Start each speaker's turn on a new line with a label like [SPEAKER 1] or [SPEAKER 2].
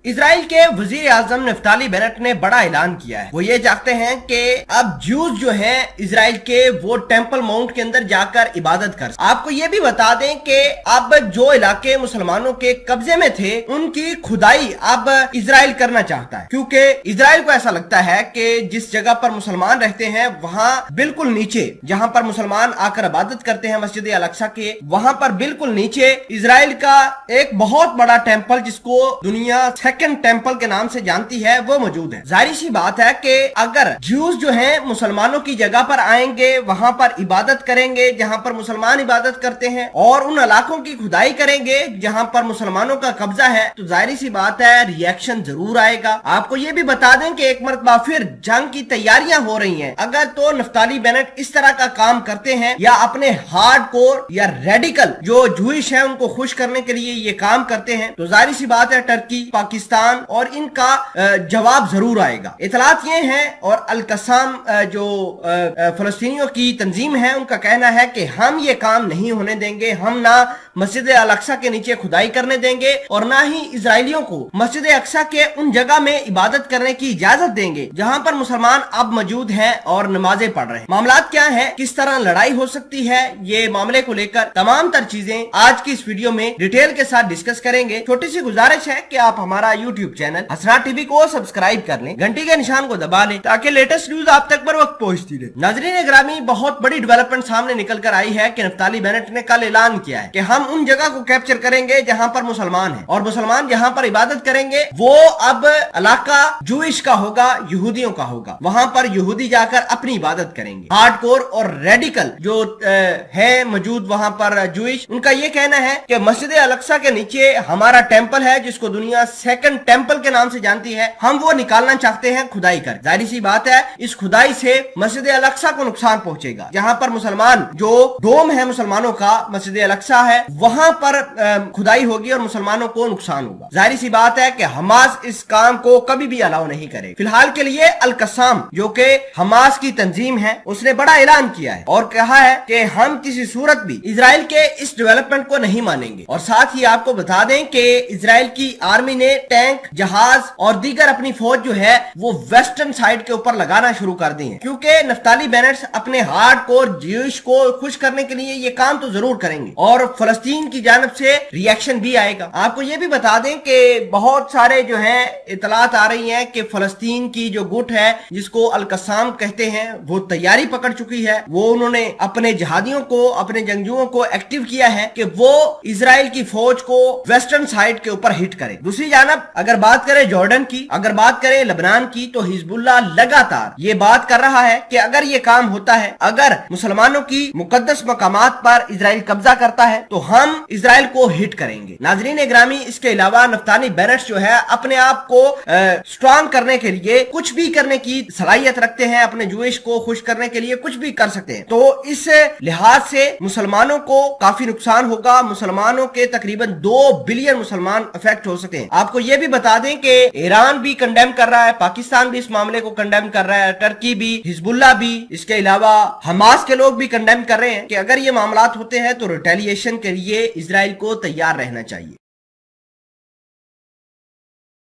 [SPEAKER 1] Israel के वजीर आजम Naftali Bennett ने बड़ा ऐलान किया है। वो ये चाहते हैं कि अब ज्यूज जो हैं इसराइल के वो टेंपल माउंट के अंदर जाकर इबादत कर। आपको ये भी बता दें कि अब जो इलाके मुसलमानों के कब्जे में थे उनकी खुदाई अब इसराइल करना चाहता है, क्योंकि इसराइल को ऐसा लगता है कि जिस जगह पर मुसलमान रहते हैं वहां बिल्कुल नीचे, जहां पर मुसलमान आकर इबादत करते हैं मस्जिद अल अक्सा के, वहां पर बिल्कुल नीचे इसराइल का एक बहुत बड़ा टेंपल जिसको दुनिया सेकंड टेंपल के नाम से जानती है वो मौजूद है। जाहिर सी बात है कि अगर ज्यूज जो हैं मुसलमानों की जगह पर आएंगे, वहां पर इबादत करेंगे जहां पर मुसलमान इबादत करते हैं और उन इलाकों की खुदाई करेंगे जहां पर मुसलमानों का कब्जा है, तो जाहिर सी बात है रिएक्शन जरूर आएगा। आपको ये भी बता दें कि एक मरतबा फिर जंग की तैयारियां हो रही हैं। अगर तो नफ्ताली बेनेट इस तरह का काम करते हैं या अपने हार्ड कोर या रेडिकल जो जूइश है उनको खुश करने के लिए ये काम करते हैं, तो जाहिर सी बात है टर्की, पाकिस्तान और इनका जवाब जरूर आएगा। इतलात ये हैं और अल कसाम जो फलस्तीनियों की तंजीम है उनका कहना है कि हम ये काम नहीं होने देंगे, हम ना मस्जिद अल अक्सा के नीचे खुदाई करने देंगे और ना ही इजरायलियों को मस्जिद अक्सा के उन जगह में इबादत करने की इजाजत देंगे जहां पर मुसलमान अब मौजूद हैं और नमाजें पढ़ रहे हैं। मामलात क्या है, किस तरह लड़ाई हो सकती है, ये मामले को लेकर तमाम तर चीजें आज की इस वीडियो में डिटेल के साथ डिस्कस करेंगे। छोटी सी गुजारिश है कि आप हमारा यूट्यूब चैनल हसनात टीवी को सब्सक्राइब कर लें, घंटी के निशान को दबा लें ताकि लेटेस्ट न्यूज आप तक बर वक्त पहुंचती रहे। नाजरीन ग्रामी, बहुत बड़ी डेवलपमेंट सामने निकल कर आई है कि नफ्ताली बेनेट ने कल ऐलान किया है कि हम उन जगह को कैप्चर करेंगे जहां पर मुसलमान है और मुसलमान जहां पर इबादत करेंगे वो अब इलाका जूइश का होगा, यहूदियों का होगा। वहां पर यहूदी जाकर अपनी इबादत करेंगे। हार्डकोर और रेडिकल जो है मौजूद वहां पर जूइश, उनका ये कहना है कि मस्जिद अल अक्सा के नीचे हमारा टेंपल है जिसको दुनिया सेकंड टेंपल के नाम से जानती है, हम वो निकालना चाहते हैं खुदाई कर। जाहिर सी बात है इस खुदाई से मस्जिद अल अक्सा को नुकसान पहुंचेगा। जहां पर मुसलमान जो डोम है मुसलमानों का मस्जिद अल अक्सा है वहां पर खुदाई होगी और मुसलमानों को नुकसान होगा। जाहिर सी बात है कि हमास इस काम को कभी भी अलाउ नहीं करे। फिलहाल के लिए अल कसाम जो कि हमास की तंजीम है उसने बड़ा ऐलान किया है और कहा है कि हम किसी सूरत भी इजराइल के इस डेवलपमेंट को नहीं मानेंगे। और साथ ही आपको बता दें कि इजराइल की आर्मी ने टैंक, जहाज और दीगर अपनी फौज जो है वो वेस्टर्न साइड के ऊपर लगाना शुरू कर दी है, क्योंकि नफ्ताली बेनेट अपने हार्ड कोर ज्यूइश को खुश करने के लिए ये काम तो जरूर करेंगे और फलस्तीन की जानब से रिएक्शन भी आएगा। आपको ये भी बता दें कि बहुत सारे जो है इतलात आ रही है कि फलस्तीन की जो गुट है जिसको अल कसाम कहते हैं वो तैयारी पकड़ चुकी है। वो उन्होंने अपने जहादियों को, अपने जंगजुओं को एक्टिव किया है कि वो इजराइल की फौज को वेस्टर्न साइड के ऊपर हिट करे। दूसरी जानब अगर बात करें जॉर्डन की, अगर बात करें लेबनान की, तो हिजबुल्लाह लगातार ये बात कर रहा है कि अगर ये काम होता है, अगर मुसलमानों की मुकद्दस मकामात पर इजराइल कब्जा करता है तो हम इजराइल को हिट करेंगे। नाजरीन ग्रामी, इसके अलावा नफ्ताली बेनेट जो है अपने आप को स्ट्रांग करने के लिए कुछ भी करने की सलाहियत रखते हैं, अपने जूइश को खुश करने के लिए कुछ भी कर सकते हैं। तो इस लिहाज से मुसलमानों को काफी नुकसान होगा। मुसलमानों के तकरीबन 2 बिलियन मुसलमान अफेक्ट हो सकते हैं। आपको यह भी बता दें कि ईरान भी कंडेम कर रहा है, पाकिस्तान भी इस मामले को कंडेम कर रहा है, टर्की भी, हिजबुल्लाह भी, इसके अलावा हमास के लोग भी कंडेम कर रहे हैं कि अगर ये मामलात होते हैं तो रिटेलिएशन के लिए इजराइल को तैयार रहना चाहिए।